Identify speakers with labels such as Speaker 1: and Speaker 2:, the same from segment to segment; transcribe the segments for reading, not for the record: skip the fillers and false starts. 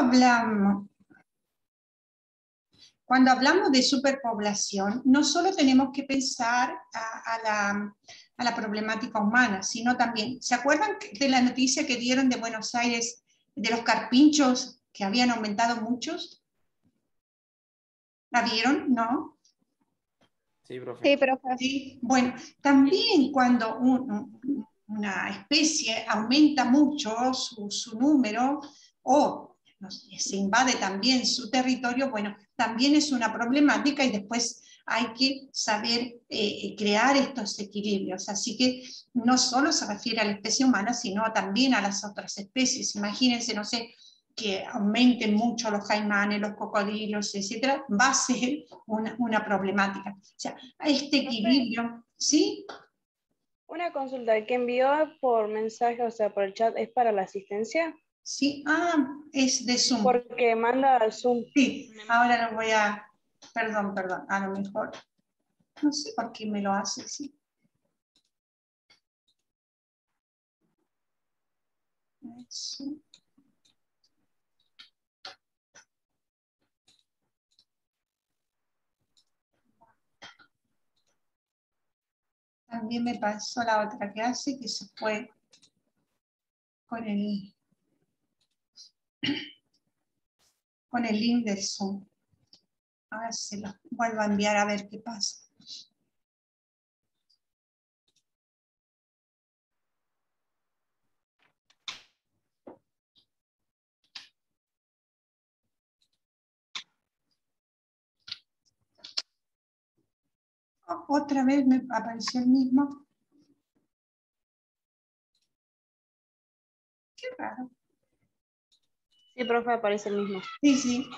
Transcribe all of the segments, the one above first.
Speaker 1: hablamos, cuando hablamos de superpoblación, no solo tenemos que pensar a la problemática humana, sino también, ¿se acuerdan de la noticia que dieron de Buenos Aires, de los carpinchos, que habían aumentado muchos? ¿La vieron? ¿No?
Speaker 2: Sí, profe.
Speaker 3: Sí, profe.
Speaker 1: Sí. Bueno, también cuando una especie aumenta mucho su número o se invade también su territorio, bueno, también es una problemática y después hay que saber crear estos equilibrios. Así que no solo se refiere a la especie humana, sino también a las otras especies. Imagínense, no sé, que aumenten mucho los caimanes, los cocodrilos, etcétera, va a ser una problemática. O sea, este equilibrio, ¿sí?
Speaker 3: Una consulta que envió por mensaje, o sea, por el chat, ¿es para la asistencia?
Speaker 1: Sí, es de Zoom.
Speaker 3: Porque manda al Zoom.
Speaker 1: Sí, ahora lo voy a, perdón, a lo mejor, no sé por qué me lo hace así. Eso. También me pasó la otra clase que se fue con el link del Zoom. A ver si lo vuelvo a enviar a ver qué pasa. Otra vez me apareció el mismo. Qué raro.
Speaker 3: Sí, profe, aparece el mismo.
Speaker 1: Sí, sí.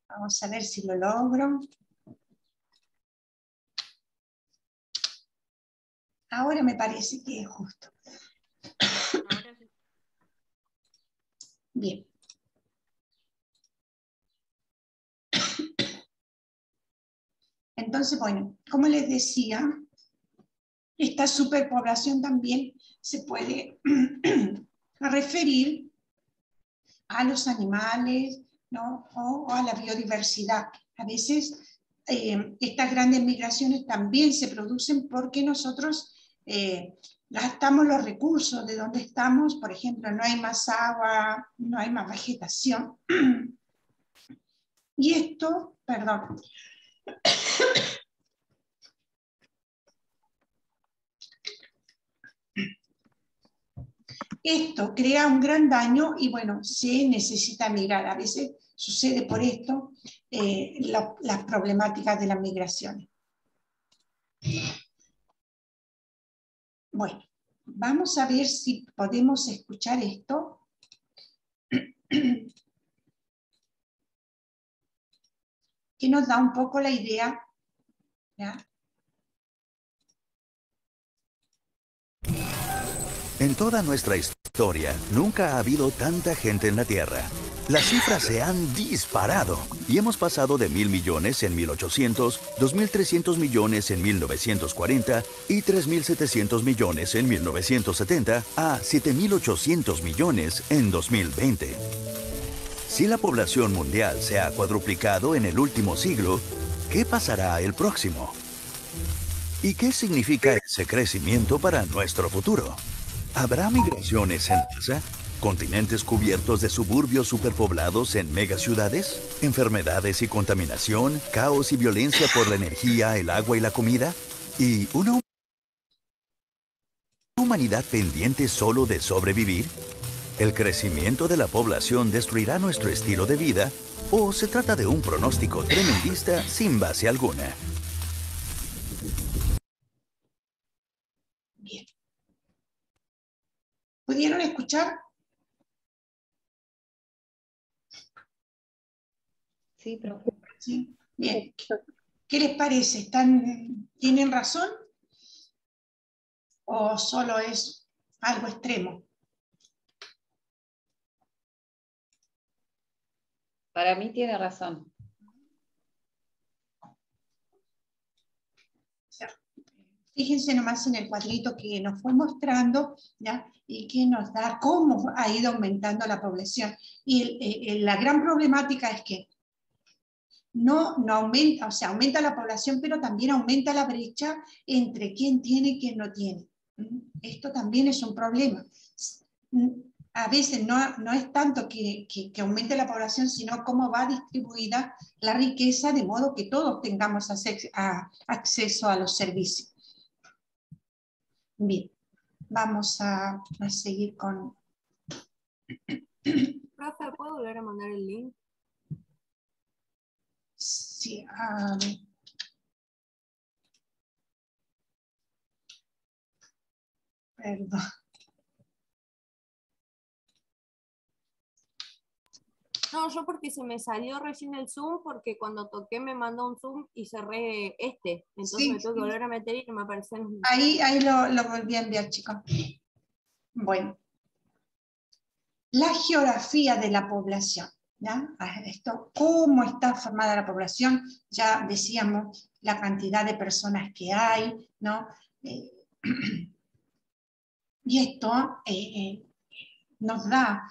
Speaker 1: Vamos a ver si lo logro. Ahora me parece que es justo. Bien. Entonces, bueno, como les decía, esta superpoblación también se puede referir a los animales, ¿no? o a la biodiversidad. A veces estas grandes migraciones también se producen porque nosotros gastamos los recursos de donde estamos, por ejemplo, no hay más agua, no hay más vegetación. Y esto, perdón, esto crea un gran daño y bueno, se necesita migrar. A veces sucede por esto las problemáticas de las migraciones. Bueno, vamos a ver si podemos escuchar esto. Que nos da un poco la idea, ¿ya?
Speaker 4: En toda nuestra historia, nunca ha habido tanta gente en la Tierra. Las cifras se han disparado y hemos pasado de 1.000 millones en 1800, 2.300 millones en 1940 y 3.700 millones en 1970 a 7.800 millones en 2020. Si la población mundial se ha cuadruplicado en el último siglo, ¿qué pasará el próximo? ¿Y qué significa ese crecimiento para nuestro futuro? ¿Habrá migraciones en masa? ¿Continentes cubiertos de suburbios superpoblados en megaciudades? ¿Enfermedades y contaminación? ¿Caos y violencia por la energía, el agua y la comida? ¿Y una humanidad pendiente solo de sobrevivir? ¿El crecimiento de la población destruirá nuestro estilo de vida? ¿O se trata de un pronóstico tremendista sin base alguna?
Speaker 1: Bien. ¿Pudieron escuchar?
Speaker 3: Sí, profe.
Speaker 1: Sí. Bien. ¿Qué les parece? ¿Tienen razón? ¿O solo es algo extremo?
Speaker 5: Para mí tiene razón.
Speaker 1: Fíjense nomás en el cuadrito que nos fue mostrando, ¿ya? Y que nos da cómo ha ido aumentando la población. Y la gran problemática es que no aumenta, o sea, aumenta la población, pero también aumenta la brecha entre quién tiene y quién no tiene. Esto también es un problema. A veces no es tanto que aumente la población, sino cómo va distribuida la riqueza de modo que todos tengamos acceso a los servicios. Bien, vamos a seguir con...
Speaker 6: Profe, ¿puedo volver a mandar el link?
Speaker 1: Sí, perdón.
Speaker 6: No, yo porque se me salió recién el Zoom, porque cuando toqué me mandó un Zoom y cerré este. Entonces
Speaker 1: Sí,
Speaker 6: me tuve que volver a meter y no me aparecen los...
Speaker 1: Ahí lo volví a enviar, chicos. Bueno. La geografía de la población, ¿ya? Esto, cómo está formada la población, ya decíamos la cantidad de personas que hay, ¿no? Y esto nos da,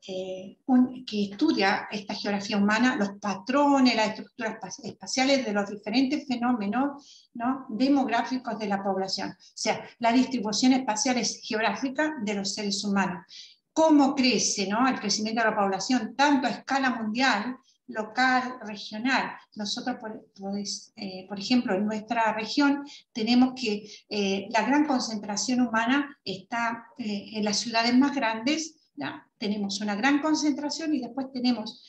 Speaker 1: que estudia esta geografía humana, los patrones, las estructuras espaciales de los diferentes fenómenos, ¿no?, demográficos de la población. O sea, la distribución espacial es geográfica de los seres humanos. Cómo crece, ¿no?, el crecimiento de la población, tanto a escala mundial, local, regional. Nosotros, por ejemplo, en nuestra región tenemos que la gran concentración humana está en las ciudades más grandes, ¿ya? Tenemos una gran concentración y después tenemos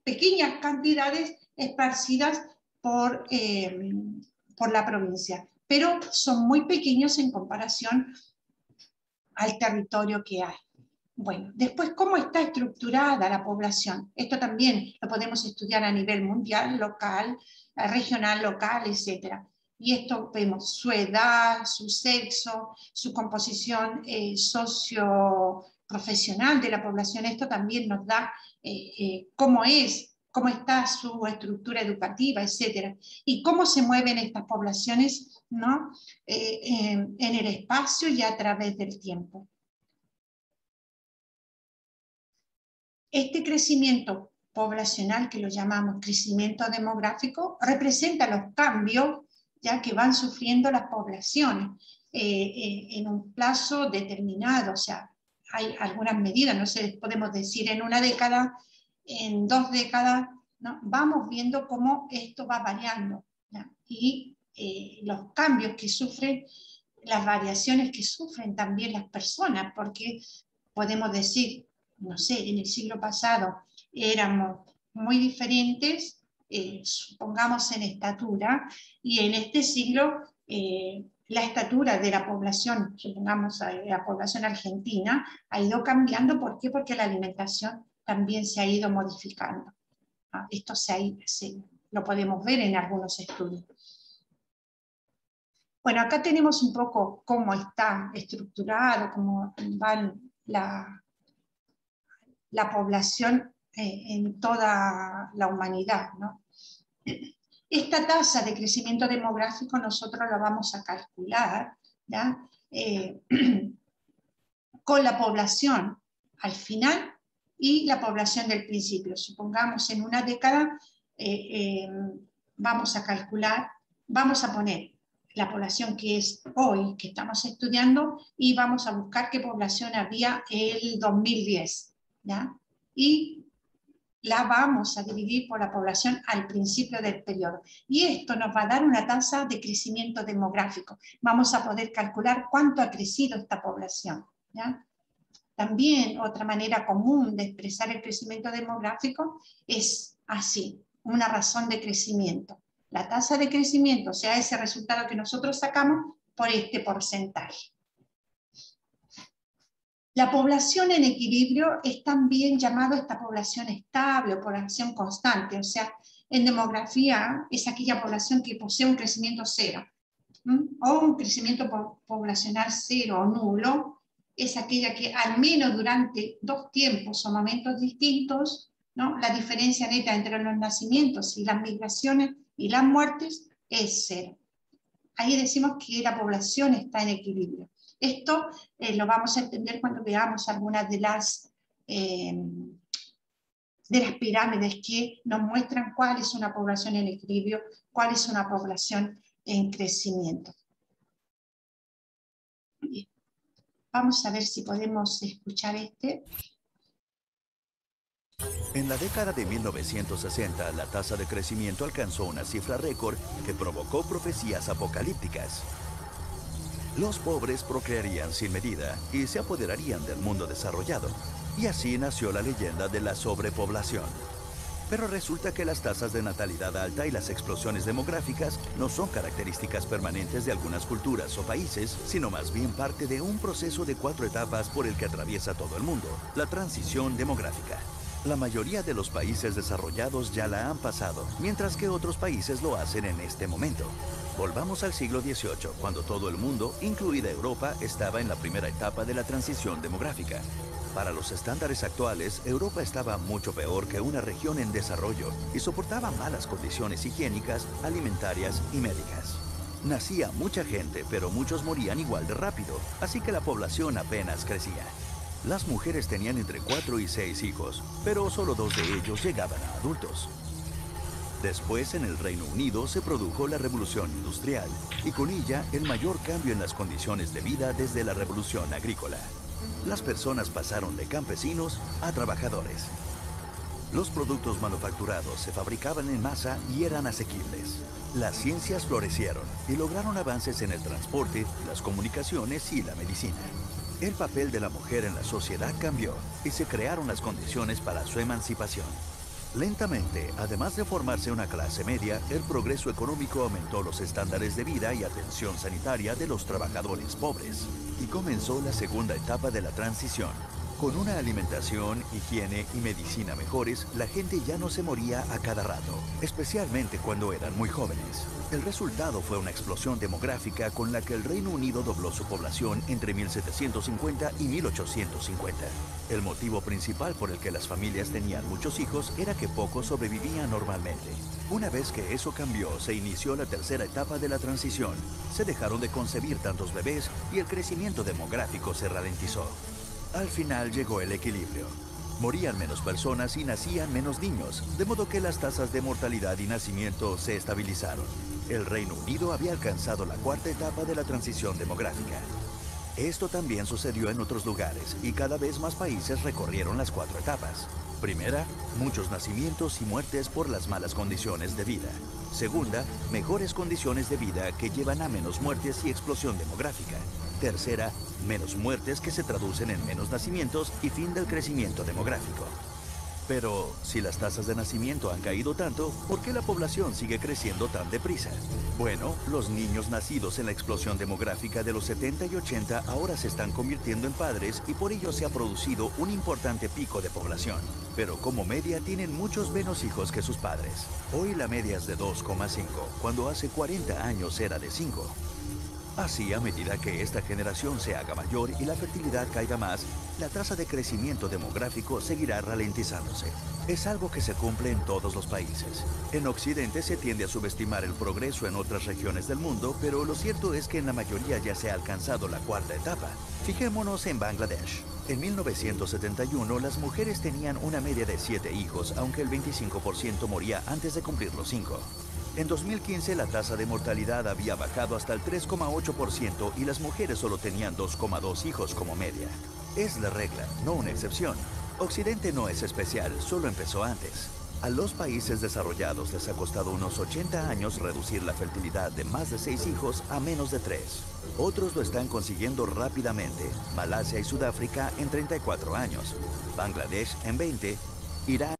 Speaker 1: pequeñas cantidades esparcidas por la provincia, pero son muy pequeños en comparación al territorio que hay. Bueno, después, ¿cómo está estructurada la población? Esto también lo podemos estudiar a nivel mundial, local, regional, local, etc. Y esto vemos su edad, su sexo, su composición socio-profesional de la población. Esto también nos da cómo está su estructura educativa, etc. Y cómo se mueven estas poblaciones, ¿no?, en el espacio y a través del tiempo. Este crecimiento poblacional, que lo llamamos crecimiento demográfico, representa los cambios ya que van sufriendo las poblaciones en un plazo determinado. O sea, hay algunas medidas, no sé, podemos decir en una década, en 2 décadas, ¿no? Vamos viendo cómo esto va variando, ¿ya? Y los cambios que sufren, las variaciones que sufren también las personas, porque podemos decir, no sé, en el siglo pasado éramos muy diferentes, supongamos en estatura, y en este siglo la estatura de la población, supongamos la población argentina, ha ido cambiando. ¿Por qué? Porque la alimentación también se ha ido modificando. Esto lo podemos ver en algunos estudios. Bueno, acá tenemos un poco cómo está estructurado, cómo va la población en toda la humanidad, ¿no? Esta tasa de crecimiento demográfico nosotros la vamos a calcular, ¿ya?, con la población al final y la población del principio. Supongamos en una década vamos a calcular, vamos a poner la población que es hoy, que estamos estudiando, y vamos a buscar qué población había el 2010, ¿ya? Y la vamos a dividir por la población al principio del periodo. Y esto nos va a dar una tasa de crecimiento demográfico. Vamos a poder calcular cuánto ha crecido esta población, ¿ya? También otra manera común de expresar el crecimiento demográfico es así, una razón de crecimiento. La tasa de crecimiento, o sea, ese resultado que nosotros sacamos por este porcentaje. La población en equilibrio es también llamado esta población estable o población constante. O sea, en demografía es aquella población que posee un crecimiento cero, o un crecimiento poblacional cero o nulo. Es aquella que al menos durante 2 tiempos o momentos distintos ¿no? La diferencia neta entre los nacimientos y las migraciones y las muertes es 0. Ahí decimos que la población está en equilibrio. Esto lo vamos a entender cuando veamos algunas de las pirámides que nos muestran cuál es una población en equilibrio, cuál es una población en crecimiento. Bien. Vamos a ver si podemos escuchar este.
Speaker 4: En la década de 1960, la tasa de crecimiento alcanzó una cifra récord que provocó profecías apocalípticas. Los pobres procrearían sin medida y se apoderarían del mundo desarrollado. Y así nació la leyenda de la sobrepoblación. Pero resulta que las tasas de natalidad alta y las explosiones demográficas no son características permanentes de algunas culturas o países, sino más bien parte de un proceso de 4 etapas por el que atraviesa todo el mundo, la transición demográfica. La mayoría de los países desarrollados ya la han pasado, mientras que otros países lo hacen en este momento. Volvamos al siglo XVIII, cuando todo el mundo, incluida Europa, estaba en la primera etapa de la transición demográfica. Para los estándares actuales, Europa estaba mucho peor que una región en desarrollo y soportaba malas condiciones higiénicas, alimentarias y médicas. Nacía mucha gente, pero muchos morían igual de rápido, así que la población apenas crecía. Las mujeres tenían entre 4 y 6 hijos, pero solo 2 de ellos llegaban a adultos. Después, en el Reino Unido, se produjo la Revolución Industrial, y con ella el mayor cambio en las condiciones de vida desde la Revolución Agrícola. Las personas pasaron de campesinos a trabajadores. Los productos manufacturados se fabricaban en masa y eran asequibles. Las ciencias florecieron y lograron avances en el transporte, las comunicaciones y la medicina. El papel de la mujer en la sociedad cambió y se crearon las condiciones para su emancipación. Lentamente, además de formarse una clase media, el progreso económico aumentó los estándares de vida y atención sanitaria de los trabajadores pobres. Y comenzó la segunda etapa de la transición. Con una alimentación, higiene y medicina mejores, la gente ya no se moría a cada rato, especialmente cuando eran muy jóvenes. El resultado fue una explosión demográfica con la que el Reino Unido dobló su población entre 1750 y 1850. El motivo principal por el que las familias tenían muchos hijos era que pocos sobrevivían normalmente. Una vez que eso cambió, se inició la tercera etapa de la transición. Se dejaron de concebir tantos bebés y el crecimiento demográfico se ralentizó. Al final llegó el equilibrio. Morían menos personas y nacían menos niños, de modo que las tasas de mortalidad y nacimiento se estabilizaron. El Reino Unido había alcanzado la cuarta etapa de la transición demográfica. Esto también sucedió en otros lugares y cada vez más países recorrieron las 4 etapas. Primera, muchos nacimientos y muertes por las malas condiciones de vida. Segunda, mejores condiciones de vida que llevan a menos muertes y explosión demográfica. Tercera, menos muertes que se traducen en menos nacimientos y fin del crecimiento demográfico. Pero, si las tasas de nacimiento han caído tanto, ¿por qué la población sigue creciendo tan deprisa? Bueno, los niños nacidos en la explosión demográfica de los 70 y 80 ahora se están convirtiendo en padres y por ello se ha producido un importante pico de población. Pero como media tienen muchos menos hijos que sus padres. Hoy la media es de 2,5, cuando hace 40 años era de 5. Así, a medida que esta generación se haga mayor y la fertilidad caiga más, la tasa de crecimiento demográfico seguirá ralentizándose. Es algo que se cumple en todos los países. En Occidente se tiende a subestimar el progreso en otras regiones del mundo, pero lo cierto es que en la mayoría ya se ha alcanzado la cuarta etapa. Fijémonos en Bangladesh. En 1971, las mujeres tenían una media de 7 hijos, aunque el 25% moría antes de cumplir los 5. En 2015 la tasa de mortalidad había bajado hasta el 3,8% y las mujeres solo tenían 2,2 hijos como media. Es la regla, no una excepción. Occidente no es especial, solo empezó antes. A los países desarrollados les ha costado unos 80 años reducir la fertilidad de más de 6 hijos a menos de 3. Otros lo están consiguiendo rápidamente. Malasia y Sudáfrica en 34 años, Bangladesh en 20, Irán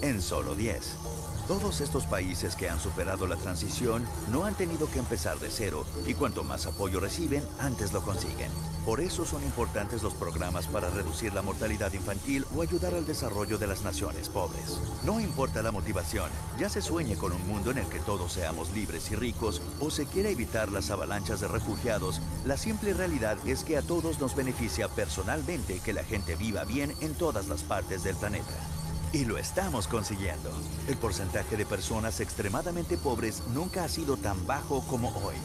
Speaker 4: en solo 10. Todos estos países que han superado la transición no han tenido que empezar de cero y cuanto más apoyo reciben, antes lo consiguen. Por eso son importantes los programas para reducir la mortalidad infantil o ayudar al desarrollo de las naciones pobres. No importa la motivación, ya se sueñe con un mundo en el que todos seamos libres y ricos o se quiera evitar las avalanchas de refugiados, la simple realidad es que a todos nos beneficia personalmente que la gente viva bien en todas las partes del planeta. Y lo estamos consiguiendo. El porcentaje de personas extremadamente pobres nunca ha sido tan bajo como hoy.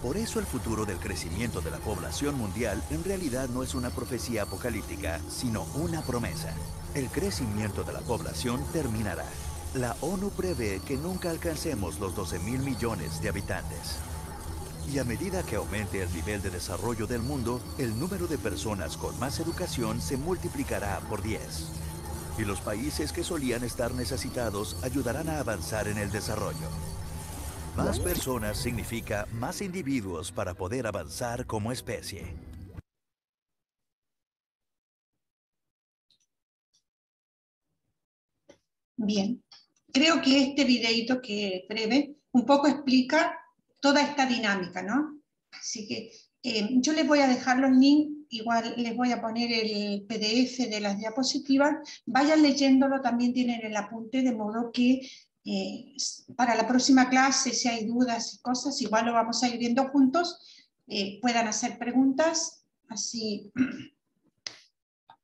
Speaker 4: Por eso el futuro del crecimiento de la población mundial en realidad no es una profecía apocalíptica, sino una promesa. El crecimiento de la población terminará. La ONU prevé que nunca alcancemos los 12.000 millones de habitantes. Y a medida que aumente el nivel de desarrollo del mundo, el número de personas con más educación se multiplicará por 10. Y los países que solían estar necesitados ayudarán a avanzar en el desarrollo. Más personas significa más individuos para poder avanzar como especie.
Speaker 1: Bien, creo que este videito que breve un poco explica toda esta dinámica, ¿no? Así que yo les voy a dejar los links, igual les voy a poner el PDF de las diapositivas, vayan leyéndolo, también tienen el apunte, de modo que para la próxima clase, si hay dudas y cosas, igual lo vamos a ir viendo juntos, puedan hacer preguntas, así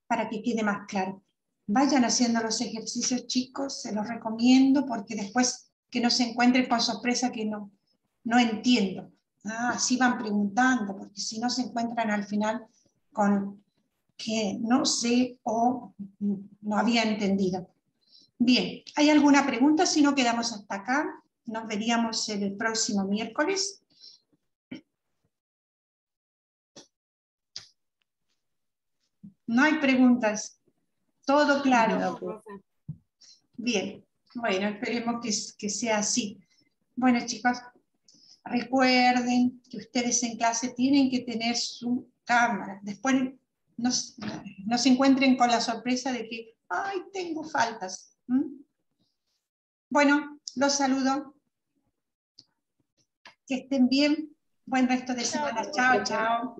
Speaker 1: para que quede más claro. Vayan haciendo los ejercicios, chicos, se los recomiendo, porque después que no se encuentren con sorpresa que no entiendo. Así van preguntando, porque si no se encuentran al final con que no sé o no había entendido. Bien, ¿hay alguna pregunta? Si no, quedamos hasta acá. Nos veríamos el próximo miércoles. No hay preguntas. Todo claro.
Speaker 6: No, profe.
Speaker 1: Bien, bueno, esperemos que sea así. Bueno, chicos, recuerden que ustedes en clase tienen que tener su cámara. Después no se encuentren con la sorpresa de que, ay, tengo faltas. Bueno, los saludo. Que estén bien. Buen resto de semana. Chao, chao.